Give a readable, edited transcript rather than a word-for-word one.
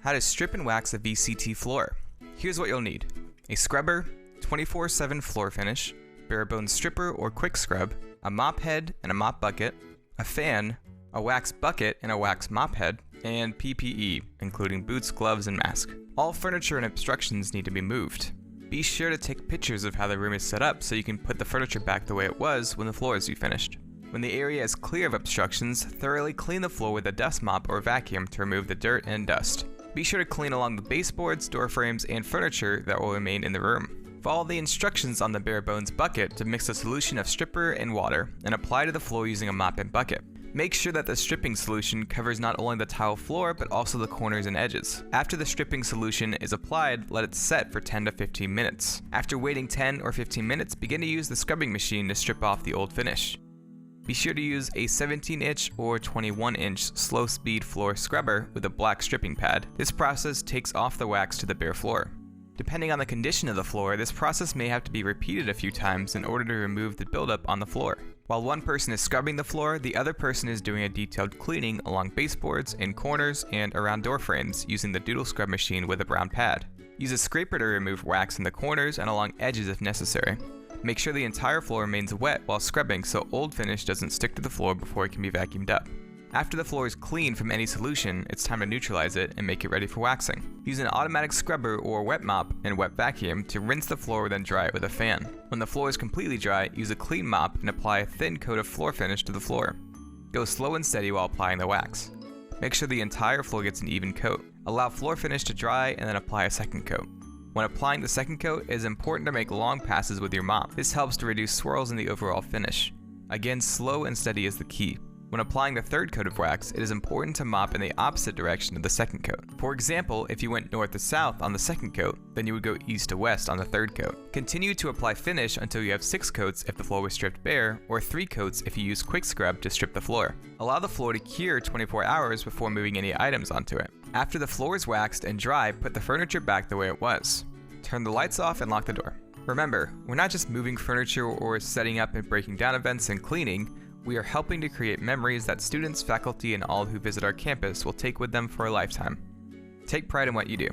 How to strip and wax a VCT floor. Here's what you'll need: a scrubber, 24/7 floor finish, bare bones stripper or quick scrub, a mop head and a mop bucket, a fan, a wax bucket and a wax mop head, and PPE, including boots, gloves, and mask. All furniture and obstructions need to be moved. Be sure to take pictures of how the room is set up so you can put the furniture back the way it was when the floor is finished. When the area is clear of obstructions, thoroughly clean the floor with a dust mop or vacuum to remove the dirt and dust. Be sure to clean along the baseboards, door frames, and furniture that will remain in the room. Follow the instructions on the bare bones bucket to mix a solution of stripper and water and apply to the floor using a mop and bucket. Make sure that the stripping solution covers not only the tile floor but also the corners and edges. After the stripping solution is applied, let it set for 10 to 15 minutes. After waiting 10 or 15 minutes, begin to use the scrubbing machine to strip off the old finish. Be sure to use a 17-inch or 21-inch slow-speed floor scrubber with a black stripping pad. This process takes off the wax to the bare floor. Depending on the condition of the floor, this process may have to be repeated a few times in order to remove the buildup on the floor. While one person is scrubbing the floor, the other person is doing a detailed cleaning along baseboards, in corners, and around door frames using the doodle scrub machine with a brown pad. Use a scraper to remove wax in the corners and along edges if necessary. Make sure the entire floor remains wet while scrubbing so old finish doesn't stick to the floor before it can be vacuumed up. After the floor is clean from any solution, it's time to neutralize it and make it ready for waxing. Use an automatic scrubber or wet mop and wet vacuum to rinse the floor, then dry it with a fan. When the floor is completely dry, use a clean mop and apply a thin coat of floor finish to the floor. Go slow and steady while applying the wax. Make sure the entire floor gets an even coat. Allow floor finish to dry and then apply a second coat. When applying the second coat, it is important to make long passes with your mop. This helps to reduce swirls in the overall finish. Again, slow and steady is the key. When applying the third coat of wax, it is important to mop in the opposite direction of the second coat. For example, if you went north to south on the second coat, then you would go east to west on the third coat. Continue to apply finish until you have 6 coats if the floor was stripped bare, or 3 coats if you use quick scrub to strip the floor. Allow the floor to cure 24 hours before moving any items onto it. After the floor is waxed and dry, put the furniture back the way it was. Turn the lights off and lock the door. Remember, we're not just moving furniture or setting up and breaking down events and cleaning. We are helping to create memories that students, faculty, and all who visit our campus will take with them for a lifetime. Take pride in what you do.